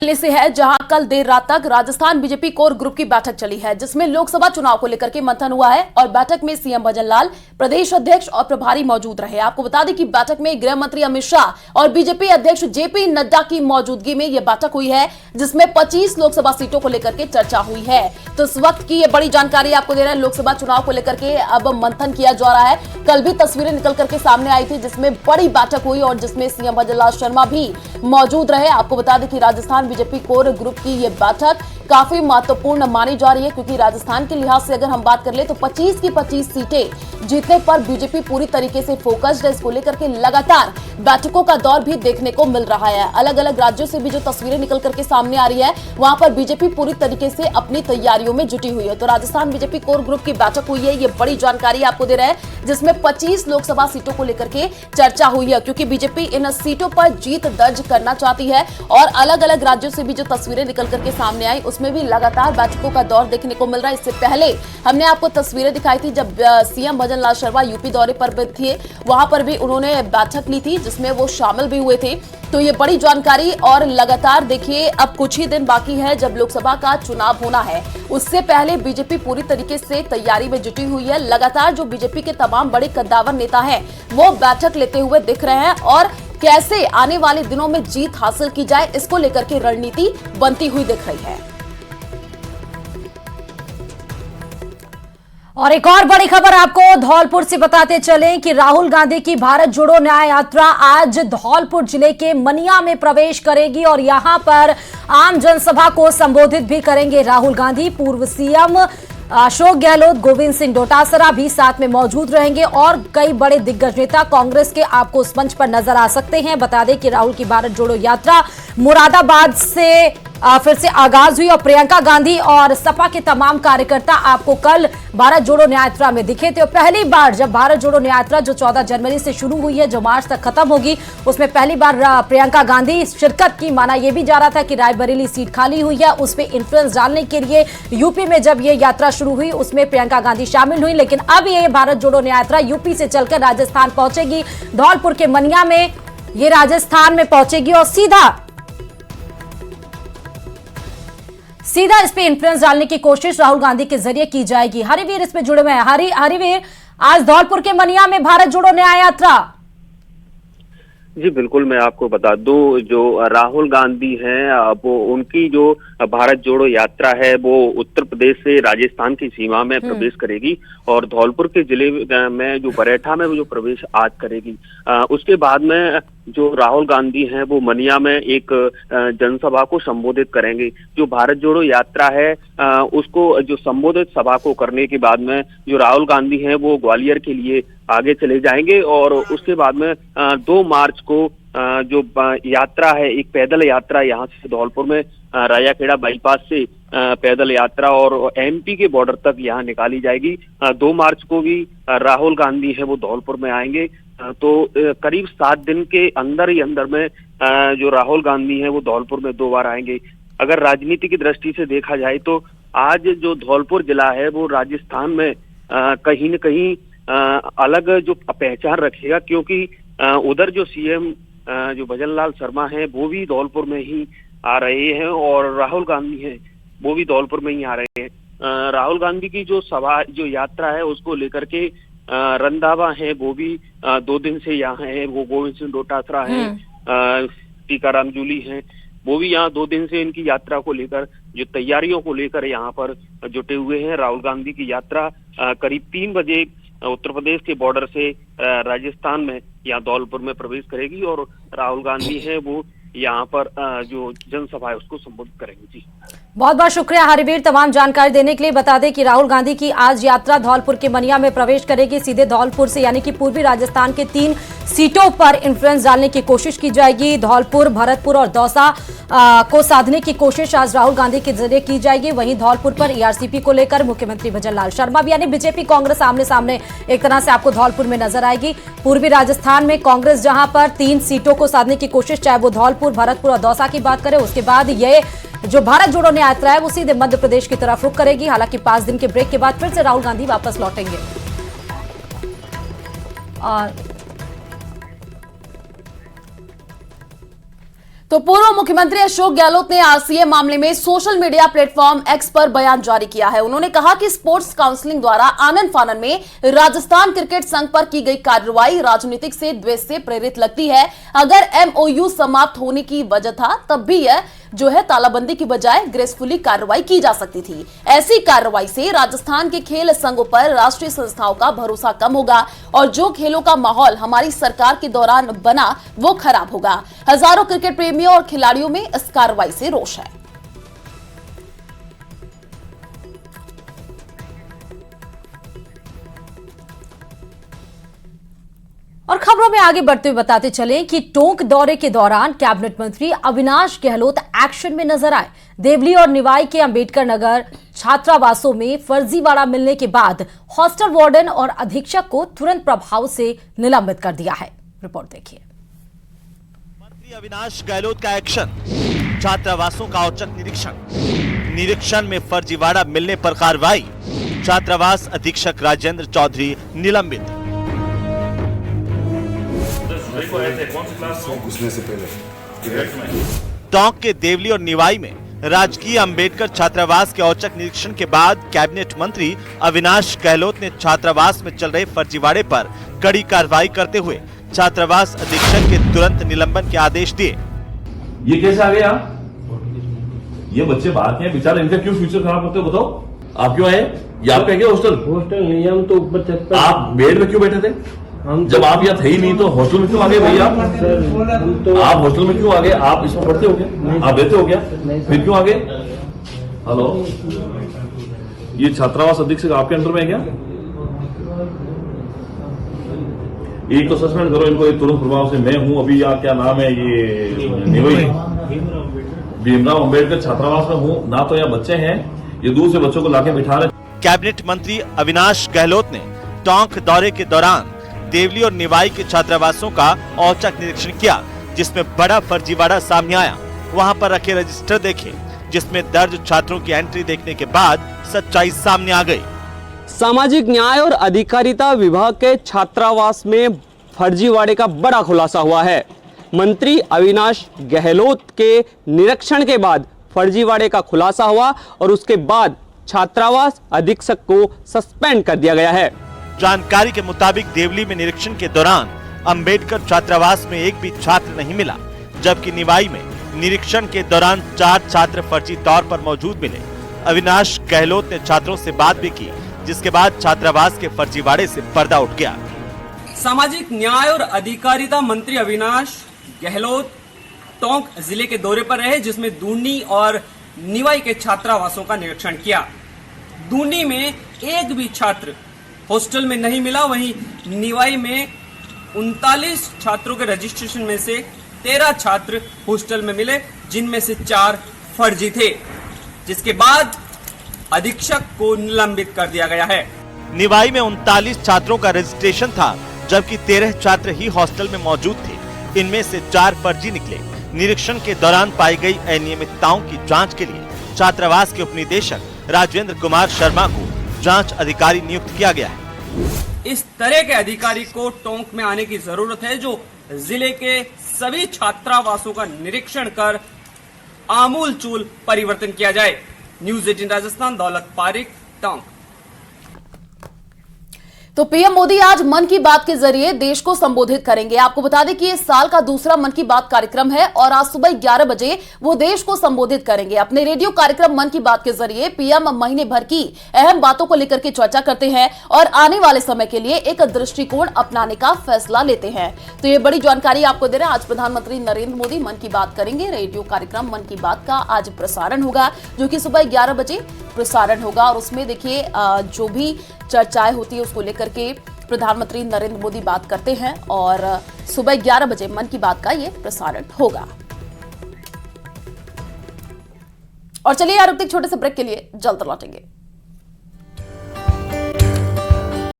से है, जहां कल देर रात तक राजस्थान बीजेपी कोर ग्रुप की बैठक चली है, जिसमें लोकसभा चुनाव को लेकर के मंथन हुआ है और बैठक में सीएम भजनलाल, प्रदेश अध्यक्ष और प्रभारी मौजूद रहे। आपको बता दें कि बैठक में गृह मंत्री अमित शाह और बीजेपी अध्यक्ष जेपी नड्डा की मौजूदगी में यह बैठक हुई है, जिसमें 25 लोकसभा सीटों को लेकर के चर्चा हुई है। तो इस वक्त की ये बड़ी जानकारी आपको दे रहे हैं। लोकसभा चुनाव को लेकर के अब मंथन किया जा रहा है। कल भी तस्वीरें निकल करके सामने आई थी, जिसमें बड़ी बैठक हुई और जिसमें सीएम भजनलाल शर्मा भी मौजूद रहे। आपको बता दें कि राजस्थान बीजेपी कोर ग्रुप की यह बैठक काफी महत्वपूर्ण मानी जा रही है, क्योंकि राजस्थान के लिहाज से अगर हम बात कर ले तो 25 की 25 सीटें जीतने पर बीजेपी पूरी तरीके से फोकस्ड है। इसको लेकर के लगातार बैठकों का दौर भी देखने को मिल रहा है। अलग अलग राज्यों से भी जो तस्वीरें निकल करके सामने आ रही है, वहां पर बीजेपी पूरी तरीके से अपनी तैयारियों में जुटी हुई है। तो राजस्थान बीजेपी कोर ग्रुप की बैठक हुई है, ये बड़ी जानकारी आपको दे रहे हैं, जिसमें 25 लोकसभा सीटों को लेकर के चर्चा हुई है, क्योंकि बीजेपी इन सीटों पर जीत दर्ज करना चाहती है। और अलग अलग राज्यों से भी जो तस्वीरें निकल करके सामने आई, उसमें भी लगातार बैठकों का दौर देखने को मिल रहा है। इससे पहले हमने आपको तस्वीरें दिखाई थी जब सीएम भजनलाल शर्मा यूपी दौरे पर थे, वहां पर भी उन्होंने बैठक ली थी, जिसमें वो शामिल भी हुए थे। तो ये बड़ी जानकारी। और लगातार देखिए, अब कुछ ही दिन बाकी है जब लोकसभा का चुनाव होना है, उससे पहले बीजेपी पूरी तरीके से तैयारी में जुटी हुई है। लगातार जो बीजेपी के तमाम बड़े कद्दावर नेता हैं, वो बैठक लेते हुए दिख रहे हैं और कैसे आने वाले दिनों में जीत हासिल की जाए, इसको लेकर के रणनीति बनती हुई दिख रही है। और एक और बड़ी खबर आपको धौलपुर से बताते चलें कि राहुल गांधी की भारत जोड़ो न्याय यात्रा आज धौलपुर जिले के मनिया में प्रवेश करेगी और यहां पर आम जनसभा को संबोधित भी करेंगे राहुल गांधी। पूर्व सीएम अशोक गहलोत, गोविंद सिंह डोटासरा भी साथ में मौजूद रहेंगे और कई बड़े दिग्गज नेता कांग्रेस के आपको उस मंच पर नजर आ सकते हैं। बता दें कि राहुल की भारत जोड़ो यात्रा मुरादाबाद से फिर से आगाज हुई और प्रियंका गांधी और सपा के तमाम कार्यकर्ता आपको कल भारत जोड़ो न्याय यात्रा में दिखे थे। और पहली बार जब भारत जोड़ो न्याय यात्रा जो 14 जनवरी से शुरू हुई है, जो मार्च तक खत्म होगी, उसमें पहली बार प्रियंका गांधी शिरकत की। माना यह भी जा रहा था कि रायबरेली सीट खाली हुई है, उस पर इंफ्लुएंस डालने के लिए यूपी में जब ये यात्रा शुरू हुई, उसमें प्रियंका गांधी शामिल हुई। लेकिन अब ये भारत जोड़ो न्याय यात्रा यूपी से चलकर राजस्थान पहुंचेगी, धौलपुर के मनिया में ये राजस्थान में पहुंचेगी और सीधा इस पे इन्फ्लुएंस डालने की कोशिश राहुल गांधी के जरिए की जाएगी। हरिवीर इसमें जुड़े हुए हैं। हरिवीर, आज धौलपुर के मनिया में भारत जोड़ो न्याय यात्रा। जी बिल्कुल, मैं आपको बता दूं, जो राहुल गांधी हैं, वो उनकी जो भारत जोड़ो यात्रा है वो उत्तर प्रदेश से राजस्थान की सीमा में प्रवेश करेगी और धौलपुर के जिले में जो बरेठा में वो जो प्रवेश आज करेगी। उसके बाद में जो राहुल गांधी हैं वो मनिया में एक जनसभा को संबोधित करेंगे। जो भारत जोड़ो यात्रा है उसको जो संबोधित सभा को करने के बाद में जो राहुल गांधी हैं वो ग्वालियर के लिए आगे चले जाएंगे और उसके बाद में 2 मार्च को जो यात्रा है, एक पैदल यात्रा यहाँ से धौलपुर में रायाखेड़ा बाईपास से पैदल यात्रा और एमपी के बॉर्डर तक यहाँ निकाली जाएगी। 2 मार्च को भी राहुल गांधी है वो धौलपुर में आएंगे। तो करीब 7 दिन के अंदर ही अंदर में जो राहुल गांधी है वो धौलपुर में 2 बार आएंगे। अगर राजनीति की दृष्टि से देखा जाए तो आज जो धौलपुर जिला है वो राजस्थान में कहीं न कहीं अलग जो पहचान रखेगा, क्योंकि उधर जो सीएम जो भजनलाल शर्मा है वो भी धौलपुर में ही आ रहे हैं और राहुल गांधी हैं वो भी धौलपुर में ही आ रहे हैं। राहुल गांधी की जो सभा जो यात्रा है उसको लेकर के रंधावा है वो भी 2 दिन से यहाँ है। वो गोविंद सिंह डोटासरा है, टीकाराम जूली हैं, वो भी यहाँ 2 दिन से इनकी यात्रा को लेकर जो तैयारियों को लेकर यहाँ पर जुटे हुए हैं। राहुल गांधी की यात्रा करीब 3 बजे उत्तर प्रदेश के बॉर्डर से राजस्थान में यहाँ धौलपुर में प्रवेश करेगी और राहुल गांधी है वो यहाँ पर जो जनसभा है उसको संबोधित करेंगे। जी बहुत बहुत शुक्रिया हरिवीर तमाम जानकारी देने के लिए। बता दें कि राहुल गांधी की आज यात्रा धौलपुर के मनिया में प्रवेश करेगी। सीधे धौलपुर से यानी कि पूर्वी राजस्थान के 3 सीटों पर इन्फ्लुएंस डालने की कोशिश की जाएगी। धौलपुर, भरतपुर और दौसा को साधने की कोशिश आज राहुल गांधी के जरिए की जाएगी। वहीं धौलपुर पर ईआरसीपी को लेकर मुख्यमंत्री भजनलाल शर्मा भी यानी बीजेपी कांग्रेस आमने सामने एक तरह से आपको धौलपुर में नजर आएगी। पूर्वी राजस्थान में कांग्रेस जहां पर 3 सीटों को साधने की कोशिश, चाहे वो धौलपुर, भरतपुर और दौसा की बात करें। उसके बाद ये जो भारत जोड़ो न्याय यात्रा है वो सीधे मध्य प्रदेश की तरफ रुख करेगी। हालांकि 5 दिन के ब्रेक के बाद फिर से राहुल गांधी वापस लौटेंगे। और तो पूर्व मुख्यमंत्री अशोक गहलोत ने आरसीए मामले में सोशल मीडिया प्लेटफॉर्म एक्स पर बयान जारी किया है। उन्होंने कहा कि स्पोर्ट्स काउंसिलिंग द्वारा आनन फानन में राजस्थान क्रिकेट संघ पर की गई कार्रवाई राजनीतिक से द्वेष से प्रेरित लगती है। अगर एमओयू समाप्त होने की वजह था तब भी यह जो है तालाबंदी की बजाय ग्रेसफुली कार्रवाई की जा सकती थी। ऐसी कार्रवाई से राजस्थान के खेल संघों पर राष्ट्रीय संस्थाओं का भरोसा कम होगा और जो खेलों का माहौल हमारी सरकार के दौरान बना वो खराब होगा। हजारों क्रिकेट प्रेमियों और खिलाड़ियों में इस कार्रवाई से रोष है। और खबरों में आगे बढ़ते हुए बताते चलें कि टोंक दौरे के दौरान कैबिनेट मंत्री अविनाश गहलोत एक्शन में नजर आए। देवली और निवाई के अंबेडकर नगर छात्रावासों में फर्जीवाड़ा मिलने के बाद हॉस्टल वार्डन और अधीक्षक को तुरंत प्रभाव से निलंबित कर दिया है। रिपोर्ट देखिए। मंत्री अविनाश गहलोत का एक्शन, छात्रावासों का औचक निरीक्षण में फर्जीवाड़ा मिलने पर कार्रवाई, छात्रावास अधीक्षक राजेंद्र चौधरी निलंबित। टोंक के देवली और निवाई में राजकीय अंबेडकर छात्रावास के औचक निरीक्षण के बाद कैबिनेट मंत्री अविनाश गहलोत ने छात्रावास में चल रहे फर्जीवाड़े पर कड़ी कार्रवाई करते हुए छात्रावास अधीक्षक के तुरंत निलंबन के आदेश दिए। ये कैसे आ गए आप? ये बच्चे बाहर के हैं बेचारे, इनका क्यों फ्यूचर खराब करते हो बताओ? आप क्यों आए? ये आपका क्या हॉस्टल नहीं, हम तो ऊपर छत पर। आप बेड में क्यों बैठे थे? जब आप यहाँ थे ही नहीं तो हॉस्टल में क्यों आ गए भैया? आप हॉस्टल में क्यों आ गए? आप इसमें पढ़ते हो क्या? आप रहते हो क्या? फिर क्यों आ गए? हेलो, ये छात्रावास अधीक्षक आपके अंडर में है क्या? एक तो सस्पेंड करो इनको तुरंत प्रभाव से। मैं हूँ अभी यहाँ, क्या नाम है ये, भीमराव अंबेडकर छात्रावास में हूँ ना, तो यहाँ बच्चे हैं, ये दूर से बच्चों को लाके बिठा रहे। कैबिनेट मंत्री अविनाश गहलोत ने टोंक दौरे के दौरान देवली और निवाई के छात्रावासों का औचक निरीक्षण किया, जिसमें बड़ा फर्जीवाड़ा सामने आया। वहां पर रखे रजिस्टर देखे, जिसमें दर्ज छात्रों की एंट्री देखने के बाद सच्चाई सामने आ गई। सामाजिक न्याय और अधिकारिता विभाग के छात्रावास में फर्जीवाड़े का बड़ा खुलासा हुआ है। मंत्री अविनाश गहलोत के निरीक्षण के बाद फर्जीवाड़े का खुलासा हुआ और उसके बाद छात्रावास अधीक्षक को सस्पेंड कर दिया गया है। जानकारी के मुताबिक देवली में निरीक्षण के दौरान अंबेडकर छात्रावास में एक भी छात्र नहीं मिला, जबकि निवाई में निरीक्षण के दौरान 4 छात्र फर्जी तौर पर मौजूद मिले। अविनाश गहलोत ने छात्रों से बात भी की, जिसके बाद छात्रावास के फर्जीवाड़े से पर्दा उठ गया। सामाजिक न्याय और अधिकारिता मंत्री अविनाश गहलोत टोंक जिले के दौरे पर रहे, जिसमें दूनी और निवाई के छात्रावासों का निरीक्षण किया। दूनी में एक भी छात्र हॉस्टल में नहीं मिला, वहीं निवाई में 39 छात्रों के रजिस्ट्रेशन में से 13 छात्र हॉस्टल में मिले, जिनमें से 4 फर्जी थे, जिसके बाद अधीक्षक को निलंबित कर दिया गया है। निवाई में 39 छात्रों का रजिस्ट्रेशन था, जबकि 13 छात्र ही हॉस्टल में मौजूद थे। इनमें से 4 फर्जी निकले। निरीक्षण के दौरान पाई गई अनियमितताओं की जांच के लिए छात्रावास के उपनिदेशक राजेंद्र कुमार शर्मा को जांच अधिकारी नियुक्त किया गया है। इस तरह के अधिकारी को टोंक में आने की जरूरत है, जो जिले के सभी छात्रावासों का निरीक्षण कर आमूल चूल परिवर्तन किया जाए। न्यूज़ 18 राजस्थान, दौलत पारिक, टोंक। तो पीएम मोदी आज मन की बात के जरिए देश को संबोधित करेंगे। आपको बता दें कि इस साल का दूसरा मन की बात कार्यक्रम है और आज सुबह 11 बजे वो देश को संबोधित करेंगे। अपने रेडियो कार्यक्रम मन की बात के जरिए पीएम महीने भर की अहम बातों को लेकर के चर्चा करते हैं और आने वाले समय के लिए एक दृष्टिकोण अपनाने का फैसला लेते हैं। तो ये बड़ी जानकारी आपको दे रहे हैं। आज प्रधानमंत्री नरेंद्र मोदी मन की बात करेंगे। रेडियो कार्यक्रम मन की बात का आज प्रसारण होगा, जो कि सुबह 11 बजे प्रसारण होगा और उसमें देखिए जो भी चर्चाएं होती है उसको लेकर के प्रधानमंत्री नरेंद्र मोदी बात करते हैं और सुबह 11 बजे मन की बात का ये प्रसारण होगा। और चलिए यार, रुकते छोटे से ब्रेक के लिए जल्द लौटेंगे।